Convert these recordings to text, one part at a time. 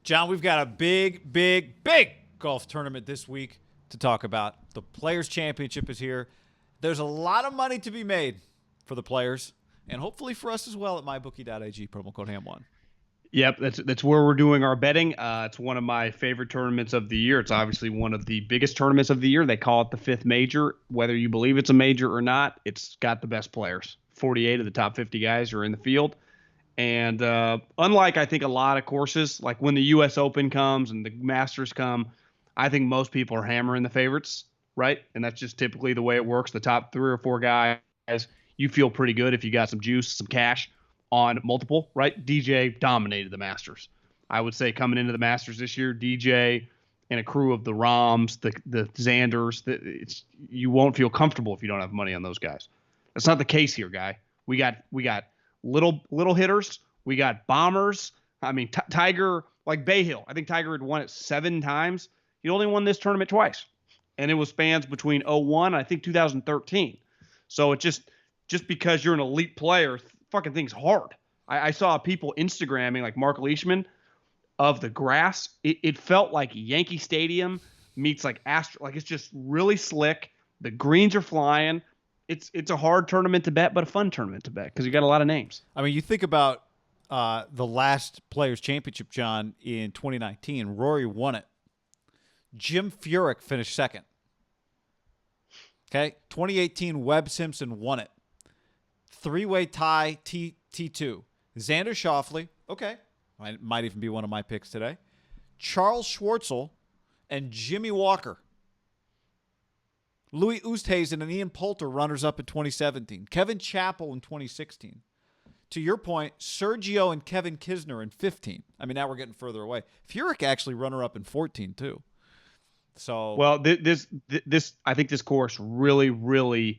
John, we've got a big golf tournament this week to talk about. The Players' Championship is here. There's a lot of money to be made for the players, and hopefully for us as well at mybookie.ag, promo code HAM1. Yep, that's where we're doing our betting. It's one of my favorite tournaments of the year. It's obviously one of the biggest tournaments of the year. They call it the fifth major. Whether you believe it's a major or not, it's got the best players. 48 of the top 50 guys are in the field. And unlike, I think, a lot of courses, like when the U.S. Open comes and the Masters come, I think most people are hammering the favorites, right? And that's just typically the way it works. The top 3 or 4 guys, you feel pretty good if you got some juice, some cash on multiple, right? DJ dominated the Masters. I would say coming into the Masters this year, DJ and a crew of the Rahms, the Xanders, you won't feel comfortable if you don't have money on those guys. That's not the case here, guy. We got little hitters. We got bombers. I mean, Tiger, like Bay Hill. I think Tiger had won it 7 times. He only won this tournament twice. And it was spans between 01 and I think 2013. So it just because you're an elite player, fucking thing's hard. I saw people Instagramming like Mark Leishman of the grass. It felt like Yankee Stadium meets like like it's just really slick. The greens are flying. It's a hard tournament to bet, but a fun tournament to bet because you got a lot of names. I mean, you think about the last Players' Championship, John, in 2019. Rory won it. Jim Furyk finished second. Okay, 2018, Webb Simpson won it. 3-way tie, T2. Xander Schauffele, okay, might even be one of my picks today. Charles Schwartzel and Jimmy Walker. Louis Oosthuizen and Ian Poulter, runners-up in 2017. Kevin Chappell in 2016. To your point, Sergio and Kevin Kisner in 15. I mean, now we're getting further away. Furyk actually runner-up in 14, too. So well, this I think this course really, you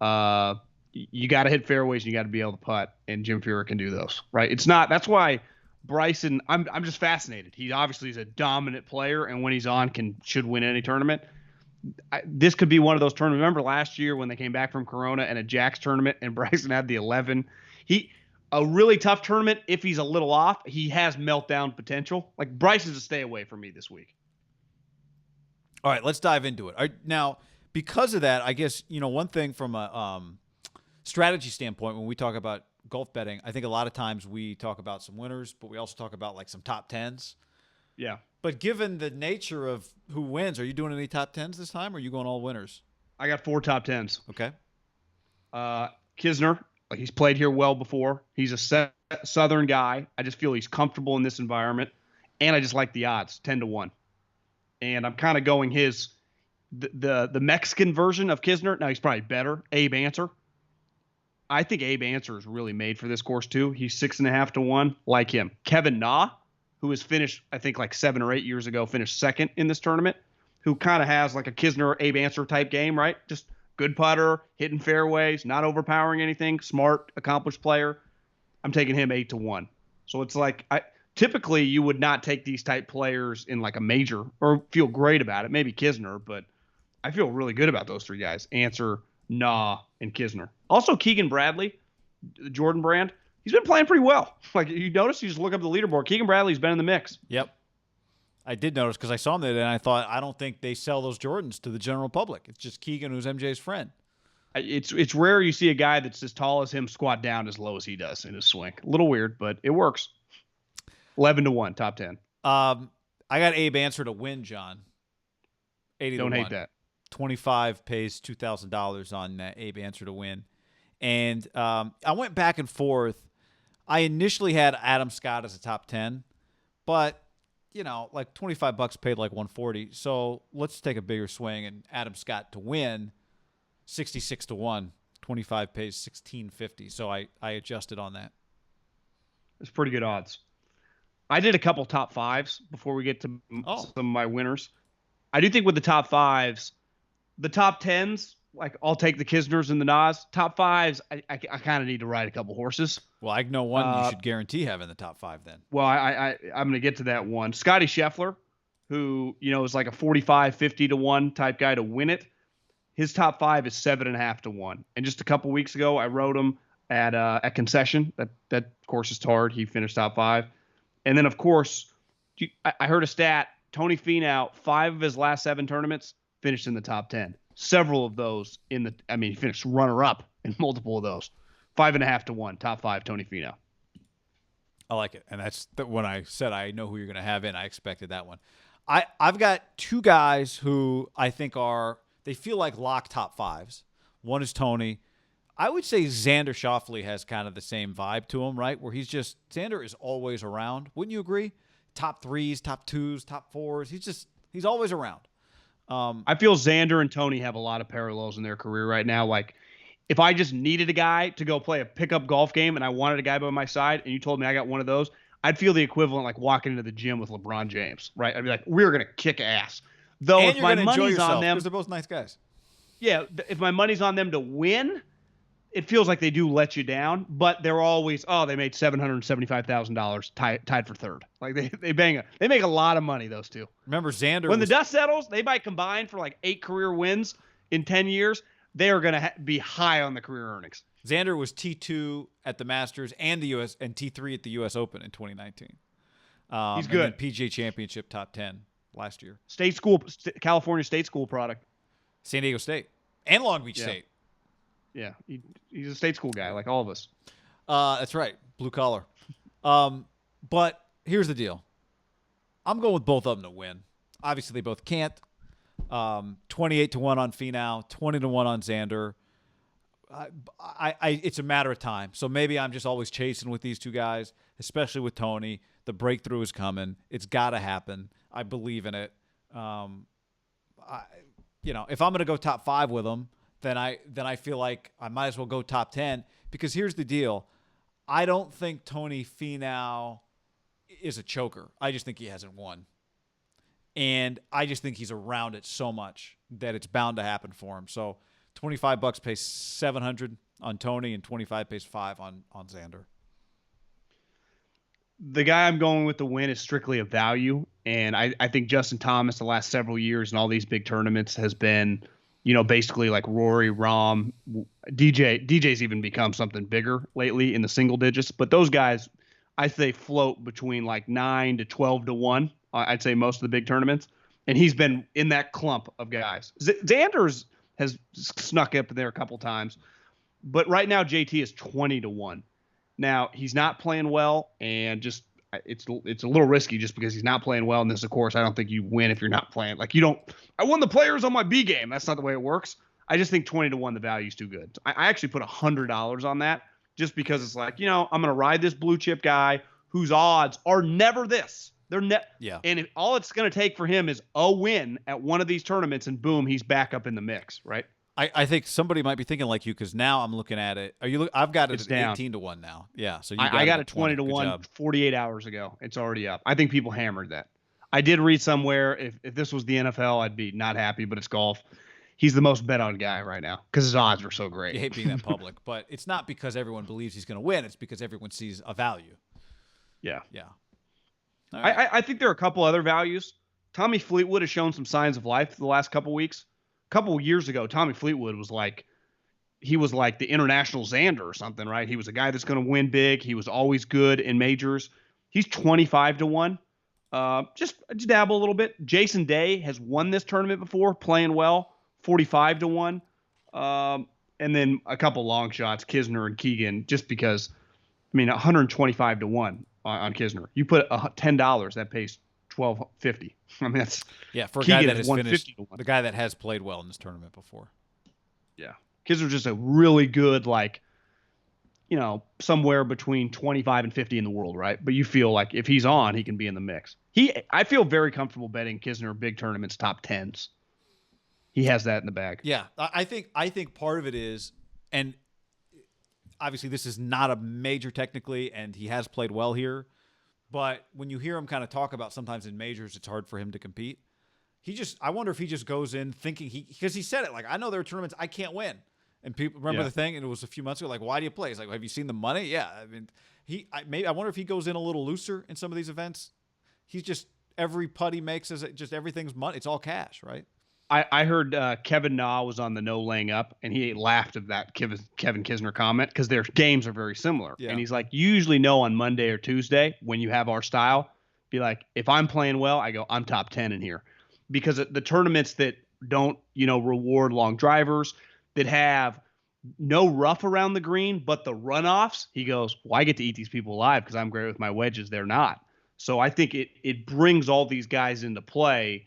got to hit fairways and you got to be able to putt, and Jim Furyk can do those, right? It's not. That's why Bryson. I'm just fascinated. He obviously is a dominant player, and when he's on, should win any tournament. This could be one of those tournaments. Remember last year when they came back from Corona and a Jack's tournament, and Bryson had the 11. A really tough tournament. If he's a little off, he has meltdown potential. Like Bryson's a stay away from me this week. All right, let's dive into it. Now, because of that, I guess, one thing from a strategy standpoint, when we talk about golf betting, I think a lot of times we talk about some winners, but we also talk about like some top 10s. Yeah. But given the nature of who wins, are you doing any top 10s this time, or are you going all winners? I got 4 top 10s. Okay. Kisner, like he's played here well before. He's a Southern guy. I just feel he's comfortable in this environment, and I just like the odds, 10-1. And I'm kind of going the Mexican version of Kisner. Now he's probably better. Abe Answer. I think Abe Answer is really made for this course too. He's 6.5-1. Like him. Kevin Na, who has finished, I think like 7 or 8 years ago, finished second in this tournament, who kind of has like a Kisner Abe Answer type game, right? Just good putter, hitting fairways, not overpowering anything, smart, accomplished player. I'm taking him 8-1. So it's like typically you would not take these type players in like a major or feel great about it. Maybe Kisner, but I feel really good about those 3 guys. Answer, Na, and Kisner. Also Keegan Bradley, the Jordan brand. He's been playing pretty well. Like you notice, you just look up the leaderboard. Keegan Bradley's been in the mix. Yep. I did notice because I saw him there and I thought, I don't think they sell those Jordans to the general public. It's just Keegan, who's MJ's friend. It's rare you see a guy that's as tall as him squat down as low as he does in his swing. A little weird, but it works. 11-1, top 10. I got Abe Answer to win, John. 80-1. Don't hate that. 25 pays $2,000 on Abe Answer to win. And I went back and forth. I initially had Adam Scott as a top 10, but like $25 paid like 140. So let's take a bigger swing and Adam Scott to win 66-1. 25 pays 1650. So I adjusted on that. It's pretty good odds. I did a couple top 5s before we get to some of my winners. I do think with the top 5s, the top 10s, like I'll take the Kisners and the Nas. Top 5s, I kind of need to ride a couple horses. Well, I know one you should guarantee having the top 5 then. Well, I'm going to get to that one. Scotty Sheffler, who, is like a 45-50-1 type guy to win it. His top 5 is 7.5-1. And just a couple weeks ago, I rode him at concession. That course is hard. He finished top 5. And then, of course, I heard a stat. Tony Finau, 5 of his last 7 tournaments finished in the top 10. Several of those he finished runner-up in multiple of those. 5.5 to 1, top 5, Tony Finau. I like it. And that's when I said I know who you're going to have in, I expected that one. I've got 2 guys who I think they feel like lock top 5s. One is Tony. I would say Xander Schauffele has kind of the same vibe to him, right? Where Xander is always around. Wouldn't you agree? Top 3s, top 2s, top 4s. He's always around. I feel Xander and Tony have a lot of parallels in their career right now. Like, if I just needed a guy to go play a pickup golf game and I wanted a guy by my side and you told me I got one of those, I'd feel the equivalent like walking into the gym with LeBron James, right? I'd be like, we're going to kick ass. Though and if you're my going to enjoy money's yourself on them, because they're both nice guys. Yeah, if my money's on them to win, it feels like they do let you down, but they're always, they made $775,000 tied for third. Like they make a lot of money, those two. Remember Xander when the dust settles, they might combine for like 8 career wins in 10 years. They are going to be high on the career earnings. Xander was T2 at the Masters and the US and T3 at the US Open in 2019. He's good. And then PGA Championship top 10 last year. California State School product. San Diego State and Long Beach State. Yeah, he's a state school guy like all of us. That's right, blue collar. But here's the deal. I'm going with both of them to win. Obviously, they both can't. 28 to 1 on Finau, 20 to 1 on Xander. It's a matter of time. So maybe I'm just always chasing with these 2 guys, especially with Tony. The breakthrough is coming. It's got to happen. I believe in it. If I'm going to go top 5 with them, then I feel like I might as well go top 10, because here's the deal. I don't think Tony Finau is a choker. I just think he hasn't won. And I just think he's around it so much that it's bound to happen for him. So $25 pays $700 on Tony and 25 pays $5 on Xander. The guy I'm going with the win is strictly a value. And I think Justin Thomas the last several years in all these big tournaments has been, basically like Rory, Rahm, DJ's even become something bigger lately in the single digits. But those guys, I say float between like 9 to 12 to 1. I'd say most of the big tournaments. And he's been in that clump of guys. Xander has snuck up there a couple times. But right now, JT is 20 to 1. Now, he's not playing well, and just it's a little risky just because he's not playing well. And this, of course, I don't think you win if you're not playing. Like, I won the players on my B game. That's not the way it works. I just think 20 to 1, the value is too good. I actually put $100 on that just because it's like, I'm going to ride this blue chip guy whose odds are never this. They're yeah. And all it's going to take for him is a win at one of these tournaments, and boom, he's back up in the mix, right? I think somebody might be thinking like you, because now I'm looking at it. I've got it at down. 18 to 1 now. Yeah. So I got it 20 to 1 48 hours ago. It's already up. I think people hammered that. I did read somewhere if this was the NFL, I'd be not happy, but it's golf. He's the most bet on guy right now because his odds are so great. You hate being that public, but it's not because everyone believes he's going to win. It's because everyone sees a value. Yeah. Yeah. Right. I think there are a couple other values. Tommy Fleetwood has shown some signs of life the last couple weeks. A couple of years ago, Tommy Fleetwood was like the international Xander or something, right? He was a guy that's going to win big. He was always good in majors. He's 25 to 1. Just dabble a little bit. Jason Day has won this tournament before, playing well, 45 to 1. And then a couple long shots, Kisner and Keegan, just because, 125 to 1 on Kisner. You put $10, that pays $12.50. That's for a Keegan guy that has finished, the guy that has played well in this tournament before. Yeah, Kisner's just a really good, somewhere between 25 and 50 in the world, right? But you feel like if he's on, he can be in the mix. I feel very comfortable betting Kisner big tournaments top 10s. He has that in the bag. Yeah, I think part of it is, and obviously this is not a major technically, and he has played well here. But when you hear him kind of talk about sometimes in majors, it's hard for him to compete. I wonder if he just goes in thinking because he said it, like, I know there are tournaments I can't win. And people remember the thing, and it was a few months ago, like, why do you play? He's like, have you seen the money? Yeah. I wonder if he goes in a little looser in some of these events. He's just, every putt he makes is just everything's money. It's all cash, right? I heard Kevin Na was on the no laying up, and he laughed at that Kevin Kisner comment because their games are very similar. Yeah. And he's like, you usually know on Monday or Tuesday when you have our style be like, if I'm playing well, I go, I'm top 10 in here. Because the tournaments that don't, reward long drivers, that have no rough around the green, but the runoffs, he goes, well, I get to eat these people alive because I'm great with my wedges. They're not. So I think it brings all these guys into play,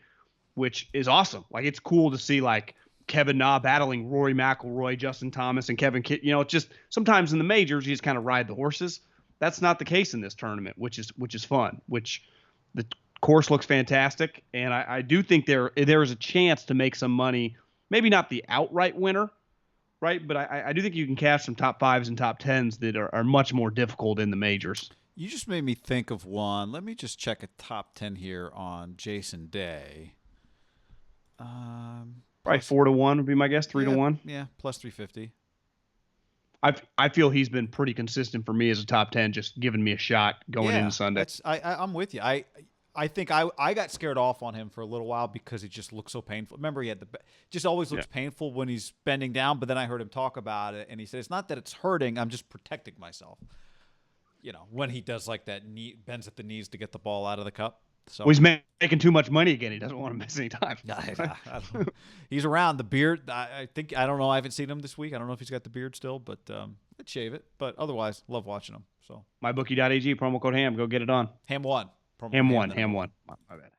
which is awesome. Like, it's cool to see, like, Kevin Na battling Rory McIlroy, Justin Thomas, and Kevin Kidd. Just sometimes in the majors you just kind of ride the horses. That's not the case in this tournament, which is fun. Which the course looks fantastic, and I do think there is a chance to make some money. Maybe not the outright winner, right? But I do think you can cash some top 5s and top 10s that are much more difficult in the majors. You just made me think of one. Let me just check a top 10 here on Jason Day. Probably 4-1 would be my guess. 3-1. Yeah, plus 350. I feel he's been pretty consistent for me as a top 10, just giving me a shot going into Sunday. I'm with you. I think I got scared off on him for a little while because he just looked so painful. Remember, he had just always looks painful when he's bending down. But then I heard him talk about it, and he said it's not that it's hurting. I'm just protecting myself. When he does like that bends at the knees to get the ball out of the cup. So he's making too much money again. He doesn't want to miss any time. He's around. The beard, I don't know. I haven't seen him this week. I don't know if he's got the beard still, but I'd shave it. But otherwise, love watching him. So mybookie.ag, promo code HAM. Go get it on. Ham1. Ham1. My bad.